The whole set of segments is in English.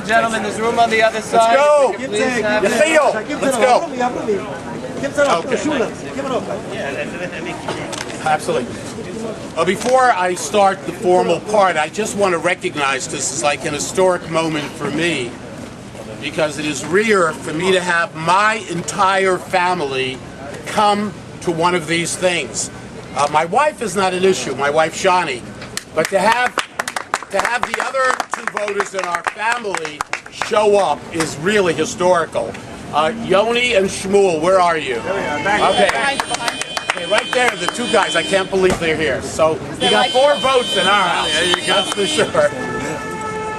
and gentlemen, there's room on the other side. Let's go! Please have it. Yachio! Let's go! Absolutely. Before I start the formal part, I just want to recognize this is like an historic moment for me, because it is rare for me to have my entire family come to one of these things. My wife is not an issue, my wife Shani, but to have the other two voters in our family show up is really historical. Yoni and Shmuel, where are you? Okay. Okay, right there, the two guys. I can't believe they're here. So you got 4 votes in our house. There you go. That's for sure.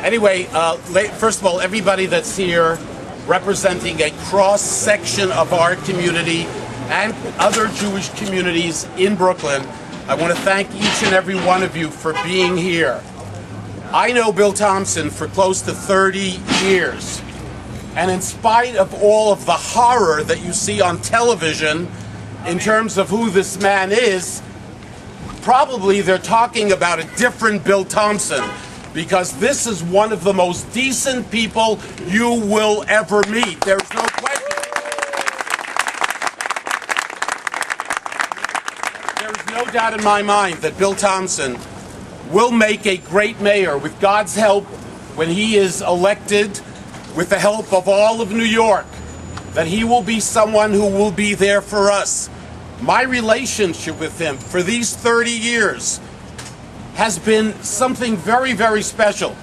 Anyway, first of all, everybody that's here representing a cross-section of our community and other Jewish communities in Brooklyn, I want to thank each and every one of you for being here. I know Bill Thompson for close to 30 years. And in spite of all of the horror that you see on television in terms of who this man is, probably they're talking about a different Bill Thompson, because this is one of the most decent people you will ever meet. There's no question. There is no doubt in my mind that Bill Thompson will make a great mayor with God's help when he is elected, with the help of all of New York, that he will be someone who will be there for us. My relationship with him for these 30 years has been something very, very special.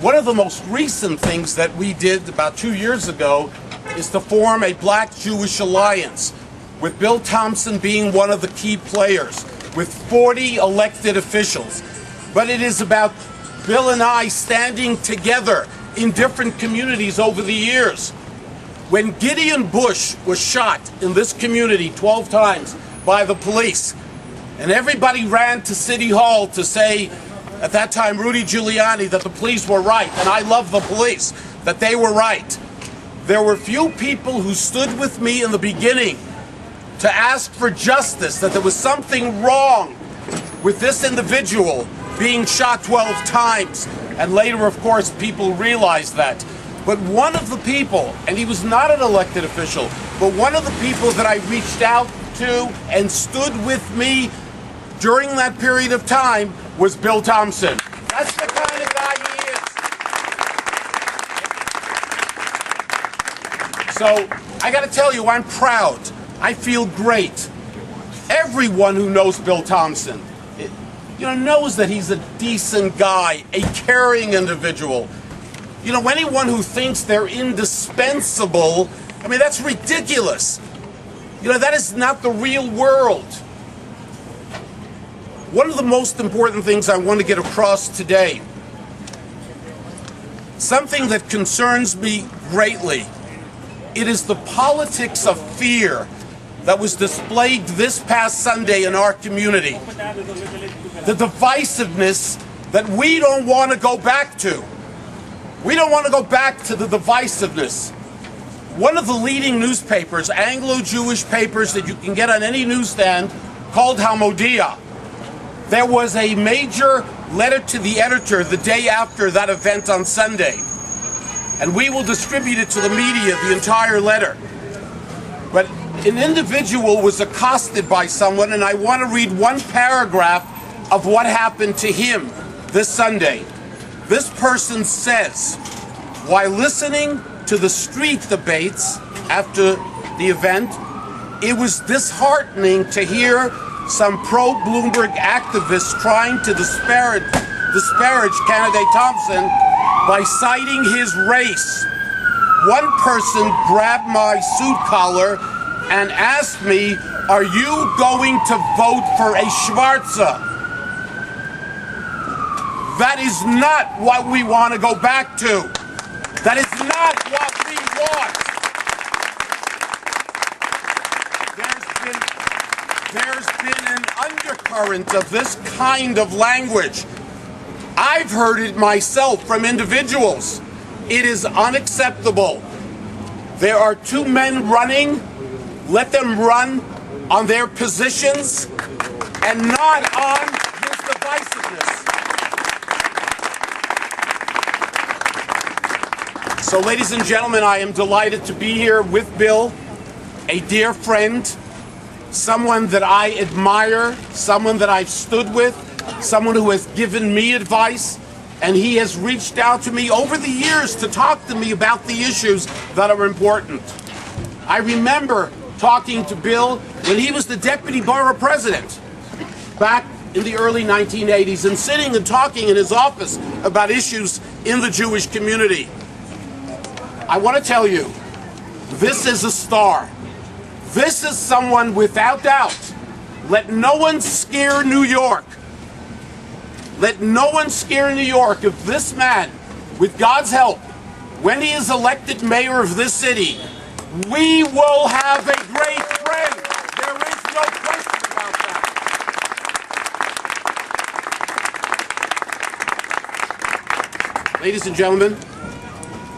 One of the most recent things that we did about 2 years ago is to form a Black-Jewish alliance, with Bill Thompson being one of the key players, with 40 elected officials. But it is about Bill and I standing together in different communities over the years. When Gideon Bush was shot in this community 12 times by the police, and everybody ran to City Hall to say, at that time, Rudy Giuliani, that the police were right, and I love the police, that they were right. There were few people who stood with me in the beginning to ask for justice, that there was something wrong with this individual being shot 12 times. And later, of course, people realized that. But one of the people, and he was not an elected official, but one of the people that I reached out to and stood with me during that period of time was Bill Thompson. That's the kind of guy he is. So I got to tell you, I'm proud. I feel great. Everyone who knows Bill Thompson, knows that he's a decent guy, a caring individual. Anyone who thinks they're indispensable, I mean, that's ridiculous. That is not the real world. One of the most important things I want to get across today, something that concerns me greatly, it is the politics of fear that was displayed this past Sunday in our community. The divisiveness that we don't want to go back to. We don't want to go back to the divisiveness. One of the leading newspapers, Anglo-Jewish papers that you can get on any newsstand, called Hamodia, there was a major letter to the editor the day after that event on Sunday. And we will distribute it to the media, the entire letter. But an individual was accosted by someone, and I want to read one paragraph of what happened to him this Sunday. This person says, while listening to the street debates after the event, it was disheartening to hear some pro-Bloomberg activists trying to disparage candidate Thompson by citing his race. One person grabbed my suit collar and asked me, "Are you going to vote for a Schwarzer?" That is not what we want to go back to. That is not what we want. There's been an undercurrent of this kind of language. I've heard it myself from individuals. It is unacceptable. There are two men running. Let them run on their positions and not on this divisiveness. So, ladies and gentlemen, I am delighted to be here with Bill, a dear friend, someone that I admire, someone that I've stood with, someone who has given me advice, and he has reached out to me over the years to talk to me about the issues that are important. I remember talking to Bill when he was the deputy borough president back in the early 1980s and sitting and talking in his office about issues in the Jewish community. I want to tell you, this is a star. This is someone without doubt. Let no one scare New York. Let no one scare New York. If this man, with God's help, when he is elected mayor of this city, we will have a great friend. There is no question about that. Ladies and gentlemen,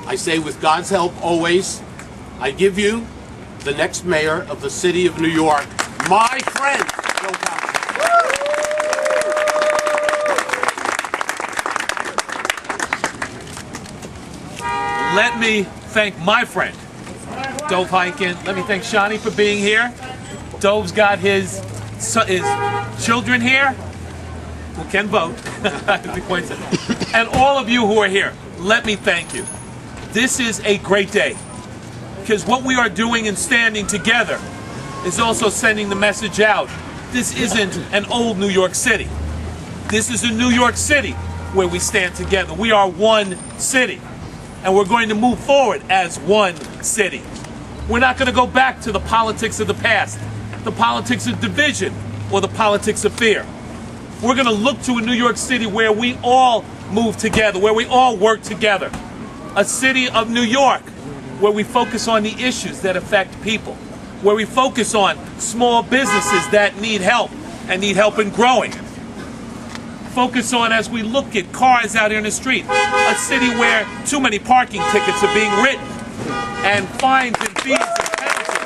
I say with God's help always, I give you the next mayor of the city of New York, my friend, Bill Thompson. Let me thank my friend, Dov Hikind. Let me thank Shani for being here. Dov's got his children here who can vote. And all of you who are here, let me thank you. This is a great day because what we are doing and standing together is also sending the message out. This isn't an old New York City. This is a New York City where we stand together. We are one city. And we're going to move forward as one city. We're not going to go back to the politics of the past, the politics of division, or the politics of fear. We're going to look to a New York City where we all move together, where we all work together. A city of New York where we focus on the issues that affect people, where we focus on small businesses that need help and need help in growing. Focus on, as we look at cars out here in the street, a city where too many parking tickets are being written and fines and fees and penalties.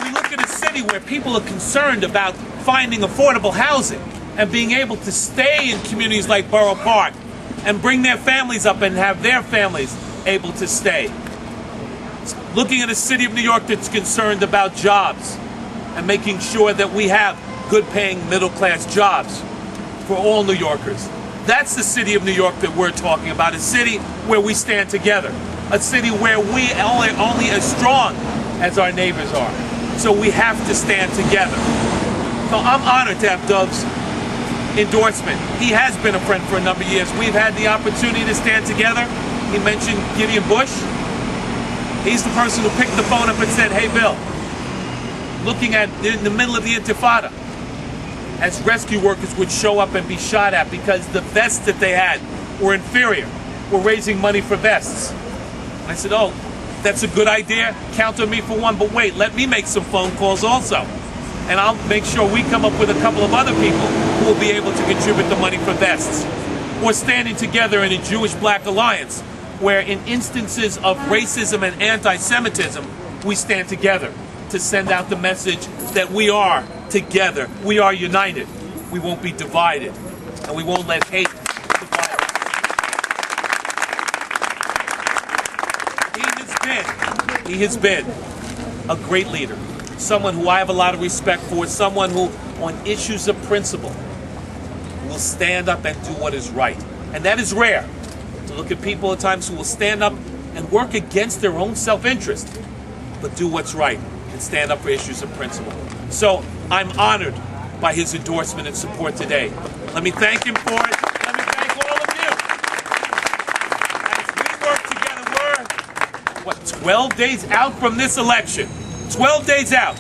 We look at a city where people are concerned about finding affordable housing and being able to stay in communities like Borough Park and bring their families up and have their families able to stay. Looking at a city of New York that's concerned about jobs and making sure that we have good-paying middle-class jobs for all New Yorkers. That's the city of New York that we're talking about, a city where we stand together, a city where we are only as strong as our neighbors are. So we have to stand together. So I'm honored to have Dov's endorsement. He has been a friend for a number of years. We've had the opportunity to stand together. He mentioned Gideon Bush. He's the person who picked the phone up and said, "Hey, Bill, looking at in the middle of the Intifada, as rescue workers would show up and be shot at because the vests that they had were inferior. We're raising money for vests." And I said, "Oh, that's a good idea. Count on me for one, but wait, let me make some phone calls also. And I'll make sure we come up with a couple of other people who will be able to contribute the money for vests." We're standing together in a Jewish-Black alliance where in instances of racism and anti-Semitism, we stand together to send out the message that we are together, we are united, we won't be divided, and we won't let hate divide us. He has been a great leader, someone who I have a lot of respect for, someone who, on issues of principle, will stand up and do what is right. And that is rare, to look at people at times who will stand up and work against their own self-interest, but do what's right and stand up for issues of principle. So I'm honored by his endorsement and support today. Let me thank him for it. Let me thank all of you. As we work together, we're, 12 days out from this election. 12 days out.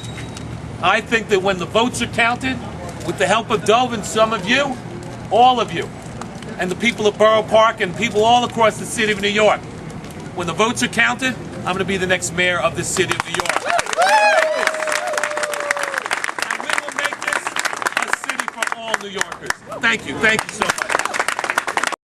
I think that when the votes are counted, with the help of Dov and some of you, all of you, and the people of Borough Park and people all across the city of New York, when the votes are counted, I'm going to be the next mayor of the city of New York. And we will make this a city for all New Yorkers. Thank you. Thank you so much.